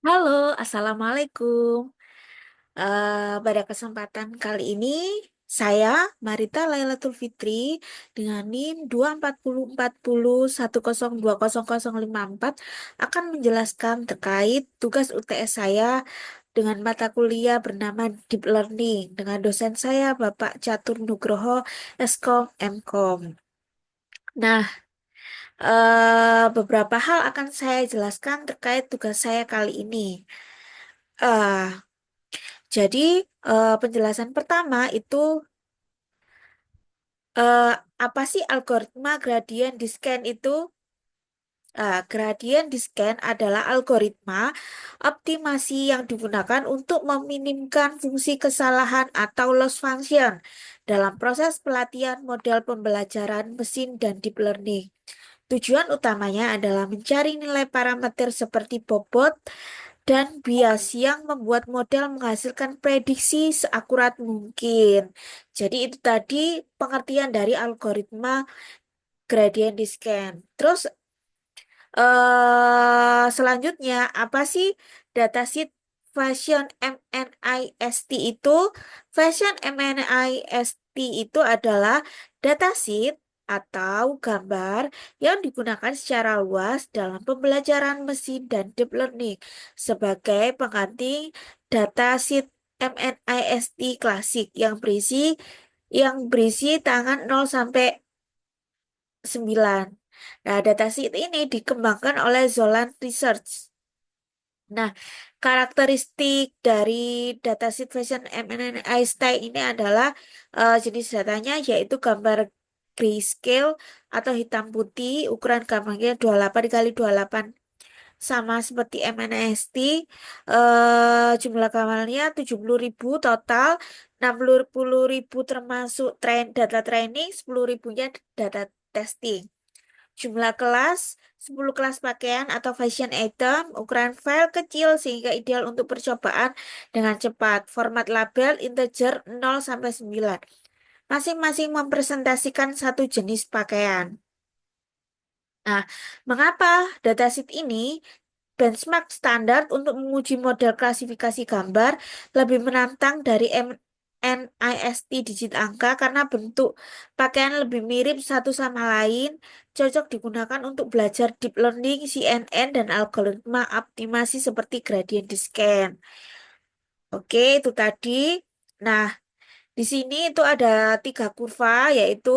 Halo, Assalamualaikum. Pada kesempatan kali ini, saya, Marita Lailatul Fitri, dengan NIM 2404010200054 akan menjelaskan terkait tugas UTS saya dengan mata kuliah bernama Deep Learning dengan dosen saya, Bapak Catur Nugroho, Eskom, Mkom. Nah, beberapa hal akan saya jelaskan terkait tugas saya kali ini. Eh, Jadi, penjelasan pertama itu eh, apa sih algoritma gradient descent itu? Gradient descent adalah algoritma optimasi yang digunakan untuk meminimkan fungsi kesalahan atau loss function dalam proses pelatihan model pembelajaran mesin dan deep learning. Tujuan utamanya adalah mencari nilai parameter seperti bobot dan bias yang membuat model menghasilkan prediksi seakurat mungkin. Jadi itu tadi pengertian dari algoritma gradient descent. Terus selanjutnya apa sih dataset Fashion MNIST itu? Fashion MNIST itu adalah dataset atau gambar yang digunakan secara luas dalam pembelajaran mesin dan deep learning sebagai pengganti dataset MNIST klasik yang berisi tangan 0 sampai 9. Nah, dataset ini dikembangkan oleh Zolan Research. Nah, karakteristik dari dataset Fashion MNI style ini adalah jenis datanya yaitu gambar grayscale atau hitam putih, ukuran gambarnya 28 kali 28 sama seperti MNIST. Jumlah gambarnya 70.000 total, 60.000 termasuk data training, 10.000-nya data testing. Jumlah kelas, 10 kelas pakaian atau fashion item, ukuran file kecil sehingga ideal untuk percobaan dengan cepat. Format label integer 0 sampai 9. Masing-masing mempresentasikan satu jenis pakaian. Nah, mengapa dataset ini benchmark standar untuk menguji model klasifikasi gambar lebih menantang dari NIST digit angka karena bentuk pakaian lebih mirip satu sama lain, cocok digunakan untuk belajar deep learning, CNN, dan algoritma optimasi seperti gradient descent. Oke, itu tadi. Nah, di sini itu ada tiga kurva, yaitu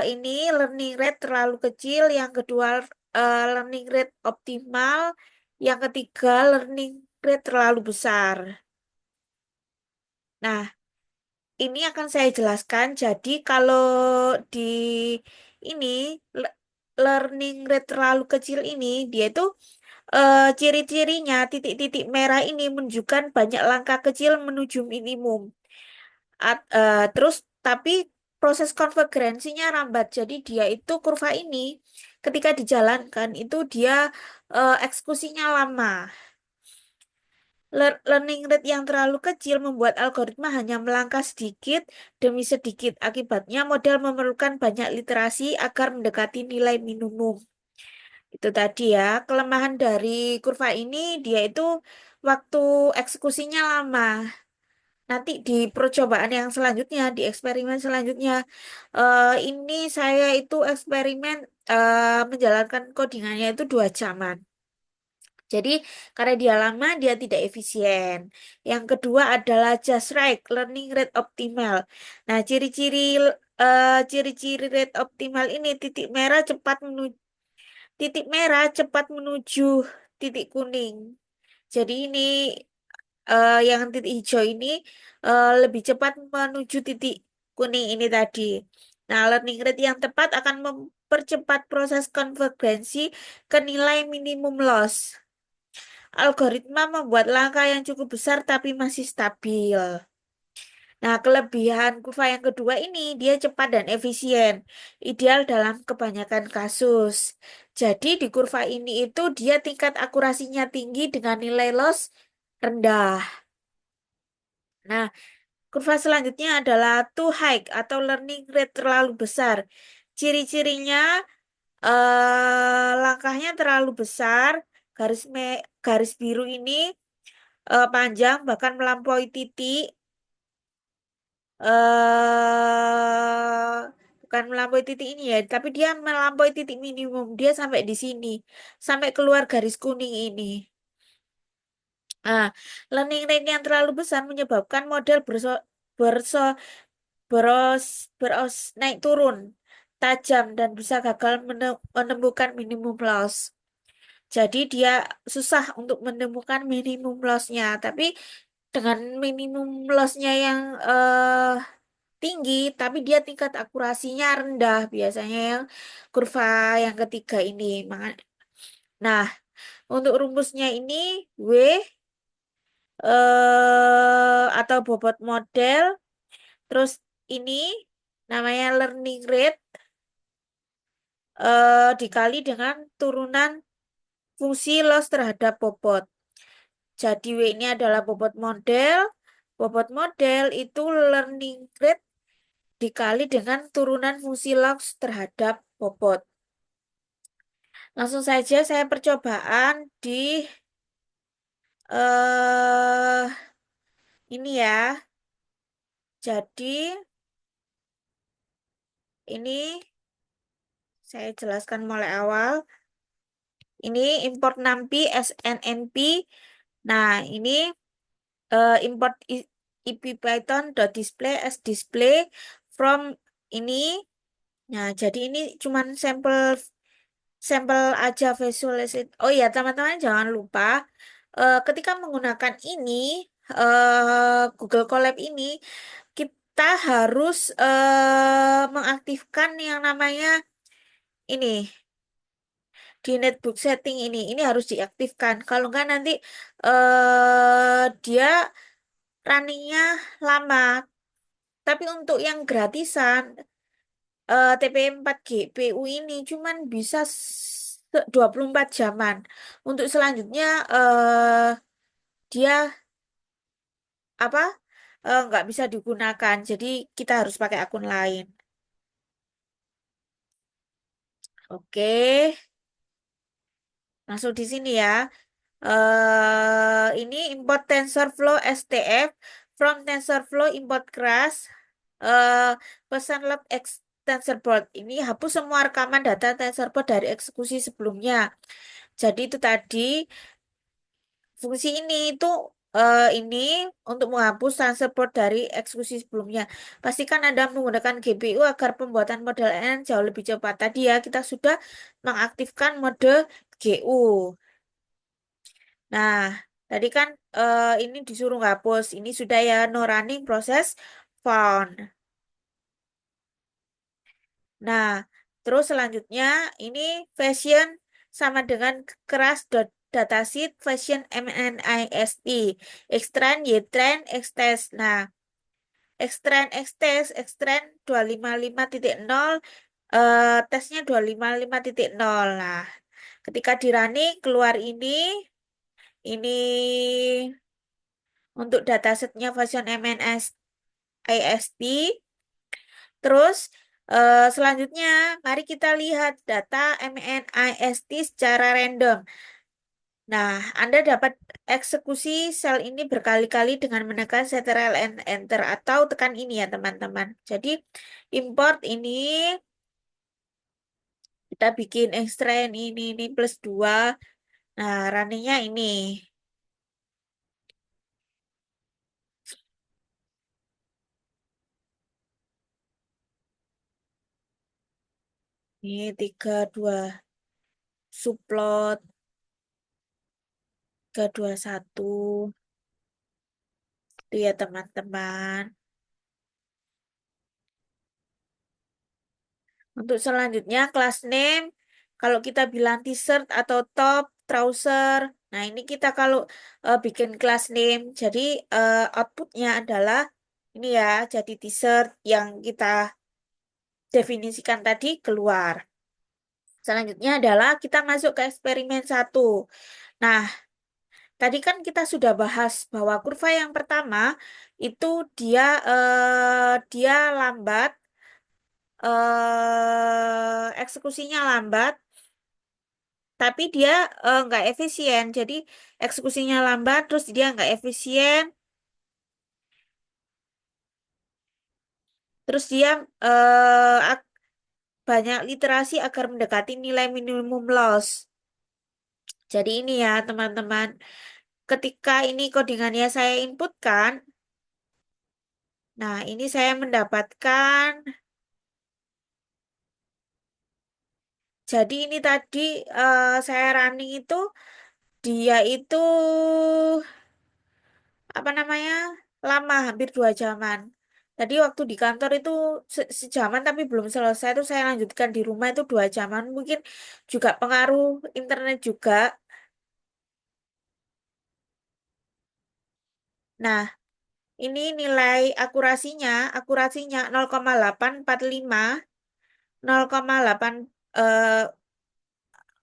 ini learning rate terlalu kecil, yang kedua learning rate optimal, yang ketiga learning rate terlalu besar. Nah, ini akan saya jelaskan. Jadi kalau di ini le- learning rate terlalu kecil ini, dia itu ciri-cirinya titik-titik merah ini menunjukkan banyak langkah kecil menuju minimum. Terus tapi proses konvergensinya lambat. Jadi dia itu kurva ini ketika dijalankan itu dia eksekusinya lama. Learning rate yang terlalu kecil membuat algoritma hanya melangkah sedikit demi sedikit. Akibatnya model memerlukan banyak literasi agar mendekati nilai minimum. Itu tadi ya, kelemahan dari kurva ini dia itu waktu eksekusinya lama. Nanti di percobaan yang selanjutnya, di eksperimen selanjutnya, ini saya itu eksperimen menjalankan codingannya itu 2 jaman. Jadi karena dia lama, dia tidak efisien. Yang kedua adalah just right, learning rate optimal. Nah, ciri-ciri rate optimal ini titik merah cepat menuju titik kuning. Jadi ini yang titik hijau ini lebih cepat menuju titik kuning ini tadi. Nah, learning rate yang tepat akan mempercepat proses konvergensi ke nilai minimum loss. Algoritma membuat langkah yang cukup besar tapi masih stabil. Nah, kelebihan kurva yang kedua ini dia cepat dan efisien, ideal dalam kebanyakan kasus. Jadi di kurva ini itu dia tingkat akurasinya tinggi dengan nilai loss rendah. Nah, kurva selanjutnya adalah too high atau learning rate terlalu besar. Ciri-cirinya langkahnya terlalu besar, garis biru ini panjang bahkan melampaui titik bukan melampaui titik ini ya, tapi dia melampaui titik minimum. Dia sampai di sini, sampai keluar garis kuning ini. Nah, learning rate yang terlalu besar menyebabkan model berso, beros, beros naik turun tajam dan bisa gagal menemukan minimum loss. Jadi dia susah untuk menemukan minimum loss-nya. Tapi dengan minimum loss-nya yang tinggi, tapi dia tingkat akurasinya rendah biasanya yang kurva yang ketiga ini. Nah, untuk rumusnya ini W atau bobot model, terus ini namanya learning rate dikali dengan turunan fungsi loss terhadap bobot. Jadi W ini adalah bobot model. Bobot model itu learning rate dikali dengan turunan fungsi loss terhadap bobot. Langsung saja saya percobaan di eh ini ya. Jadi ini saya jelaskan mulai awal. Ini import NumPy, SNNP. Nah, ini import ipython.display as display from ini. Nah, jadi ini cuman sampel sampel aja visualisasi. Oh ya, teman-teman jangan lupa ketika menggunakan ini Google Colab ini kita harus mengaktifkan yang namanya ini di netbook setting ini. Ini harus diaktifkan. Kalau enggak nanti dia runningnya lama. Tapi untuk yang gratisan TP 4 GPU ini cuman bisa 24 jaman. Untuk selanjutnya dia apa nggak bisa digunakan. Jadi kita harus pakai akun lain. Oke, langsung di sini ya. Ini import TensorFlow STF from TensorFlow import class pesan lab TensorBoard. Ini hapus semua rekaman data TensorBoard dari eksekusi sebelumnya. Jadi itu tadi fungsi ini itu ini untuk menghapus transport dari eksekusi sebelumnya. Pastikan Anda menggunakan GPU agar pembuatan model N jauh lebih cepat. Tadi ya kita sudah mengaktifkan mode GU. Nah, tadi kan ini disuruh hapus. Ini sudah ya no running proses found. Nah, terus selanjutnya ini fashion sama dengan keras datasheet fashion MNIST. Extend, YTrend, Xtest. Nah, Extend, Xtest, Extend 255.0 tesnya 255.0. Nah, ketika di running keluar ini untuk datasetnya fashion MNIST. Terus selanjutnya, mari kita lihat data MNIST secara random. Nah, Anda dapat eksekusi sel ini berkali-kali dengan menekan Ctrl and Enter atau tekan ini ya teman-teman. Jadi import ini kita bikin extract ini plus 2. Nah, runningnya ini. Ini 32 subplot 321. Itu ya teman-teman. Untuk selanjutnya class name, kalau kita bilang t-shirt atau top, trouser. Nah ini kita kalau bikin class name, jadi outputnya adalah ini ya, jadi t-shirt yang kita definisikan tadi keluar. Selanjutnya adalah kita masuk ke eksperimen satu. Nah, tadi kan kita sudah bahas bahwa kurva yang pertama itu dia dia lambat, eksekusinya lambat. tapi dia nggak efisien. Jadi eksekusinya lambat, terus dia nggak efisien, terus dia banyak literasi agar mendekati nilai minimum loss. Jadi ini ya teman-teman, ketika ini codingannya saya inputkan, nah ini saya mendapatkan, jadi ini tadi saya running itu, dia itu apa namanya, lama, hampir 2 jaman. Tadi waktu di kantor itu sejaman tapi belum selesai, itu saya lanjutkan di rumah itu 2 jaman. Mungkin juga pengaruh internet juga. Nah, ini nilai akurasinya, akurasinya 0,845, 0,8 eh,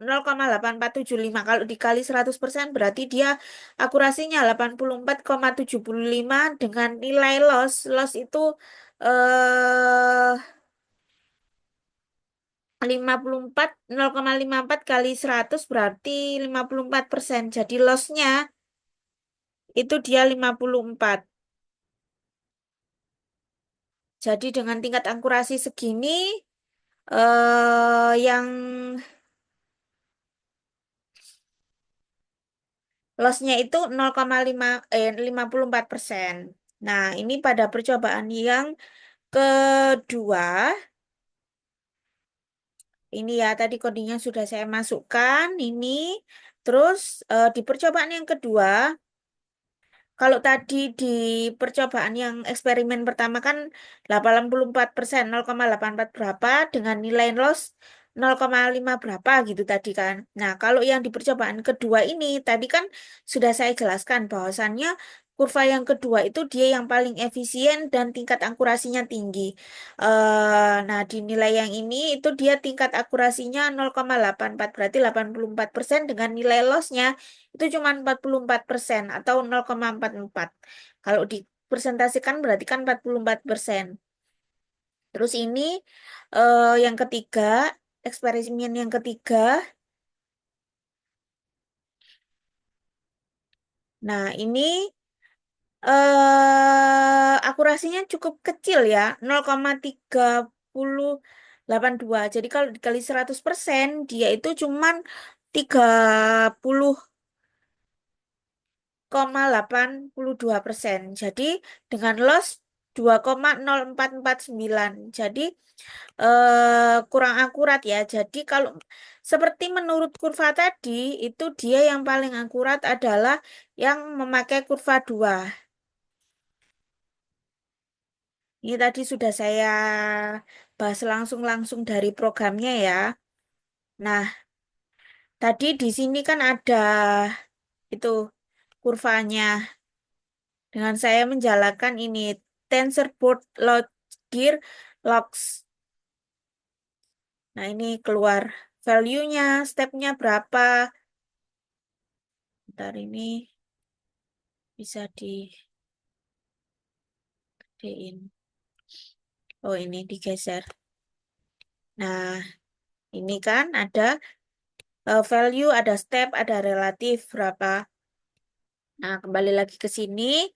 0,8475. Kalau dikali 100% berarti dia akurasinya 84,75 dengan nilai loss. Loss itu eh 54, 0,54 kali 100 berarti 54%. Jadi lossnya itu dia 54. Jadi dengan tingkat akurasi segini, yang lossnya itu 0,5 54%. Nah, ini pada percobaan yang kedua, ini ya tadi codingnya sudah saya masukkan, ini. Terus di percobaan yang kedua, kalau tadi di percobaan yang eksperimen pertama kan 84%, 0,84 berapa dengan nilai loss 0,5 berapa gitu tadi kan. Nah, kalau yang di percobaan kedua ini tadi kan sudah saya jelaskan bahwasannya kurva yang kedua itu dia yang paling efisien dan tingkat akurasinya tinggi. Nah, di nilai yang ini itu dia tingkat akurasinya 0,84 berarti 84% dengan nilai lossnya itu cuma 44% atau 0,44. Kalau dipresentasikan berarti kan 44%. Terus ini yang ketiga, eksperimen yang ketiga. Nah, ini akurasinya cukup kecil ya, 0,382. Jadi kalau dikali 100% dia itu cuman 30,82%. Jadi dengan loss 2,0449. Jadi kurang akurat ya. Jadi kalau seperti menurut kurva tadi, itu dia yang paling akurat adalah yang memakai kurva 2. Ini tadi sudah saya bahas langsung-langsung dari programnya ya. Nah, tadi di sini kan ada itu kurvanya dengan saya menjalankan ini TensorBoard Logir Logs. Nah, ini keluar value-nya, step-nya berapa. Ntar ini bisa digedein. Oh, ini digeser. Nah, ini kan ada value, ada step, ada relatif berapa. Nah, kembali lagi ke sini.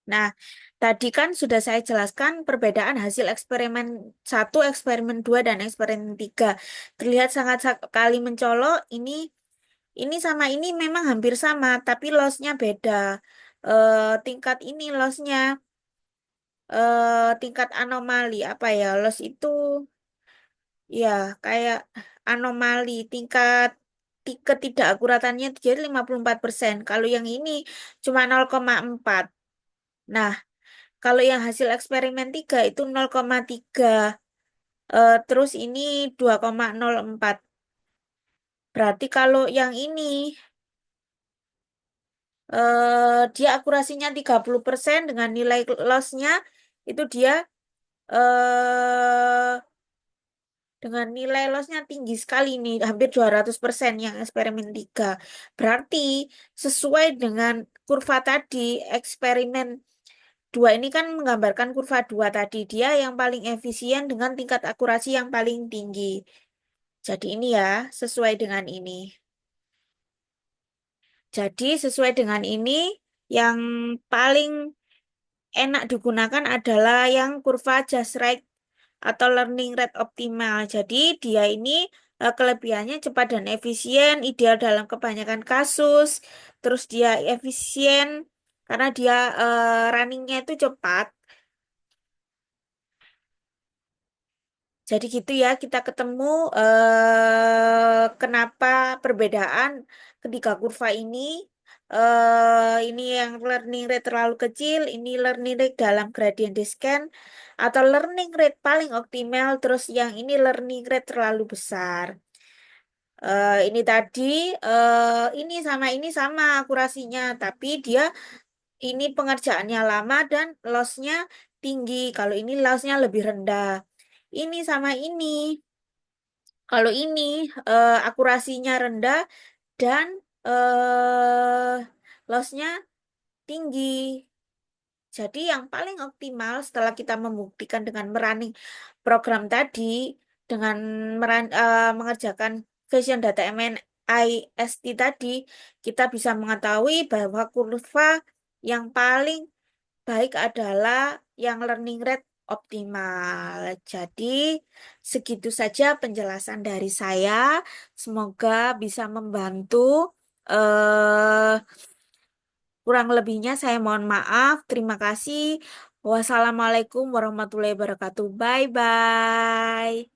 Nah, tadi kan sudah saya jelaskan perbedaan hasil eksperimen 1, eksperimen 2 dan eksperimen 3. Terlihat sangat sekali mencolok. Ini sama ini memang hampir sama, tapi loss-nya beda. Tingkat ini loss-nya, tingkat anomali apa ya? Loss itu ya kayak anomali, tingkat ketidakakuratannya jadi 54%. Kalau yang ini cuma 0,4. Nah, kalau yang hasil eksperimen 3 itu 0,3. Terus ini 2,04. Berarti kalau yang ini dia akurasinya 30% dengan nilai loss-nya itu dia eh dengan nilai loss-nya tinggi sekali nih, hampir 200% yang eksperimen 3. Berarti sesuai dengan kurva tadi, eksperimen 2 ini kan menggambarkan kurva 2 tadi. Dia yang paling efisien dengan tingkat akurasi yang paling tinggi. Jadi ini ya, sesuai dengan ini. Jadi sesuai dengan ini, yang paling enak digunakan adalah yang kurva just right atau learning rate optimal. Jadi dia ini kelebihannya cepat dan efisien, ideal dalam kebanyakan kasus. Terus dia efisien karena dia runningnya itu cepat. Jadi gitu ya, kita ketemu kenapa perbedaan ketiga kurva ini. Ini yang learning rate terlalu kecil, ini learning rate dalam gradient descent, atau learning rate paling optimal, terus yang ini learning rate terlalu besar. Ini tadi, ini sama akurasinya, tapi dia ini pengerjaannya lama dan lossnya tinggi. Kalau ini lossnya lebih rendah. Ini sama ini. Kalau ini akurasinya rendah dan lossnya tinggi. Jadi yang paling optimal setelah kita membuktikan dengan merunning program tadi, dengan mengerjakan Vision Data MNIST tadi, kita bisa mengetahui bahwa kurva yang paling baik adalah yang learning rate optimal. Jadi, segitu saja penjelasan dari saya. Semoga bisa membantu. eh Kurang lebihnya saya mohon maaf. Terima kasih. Wassalamualaikum warahmatullahi wabarakatuh. Bye bye.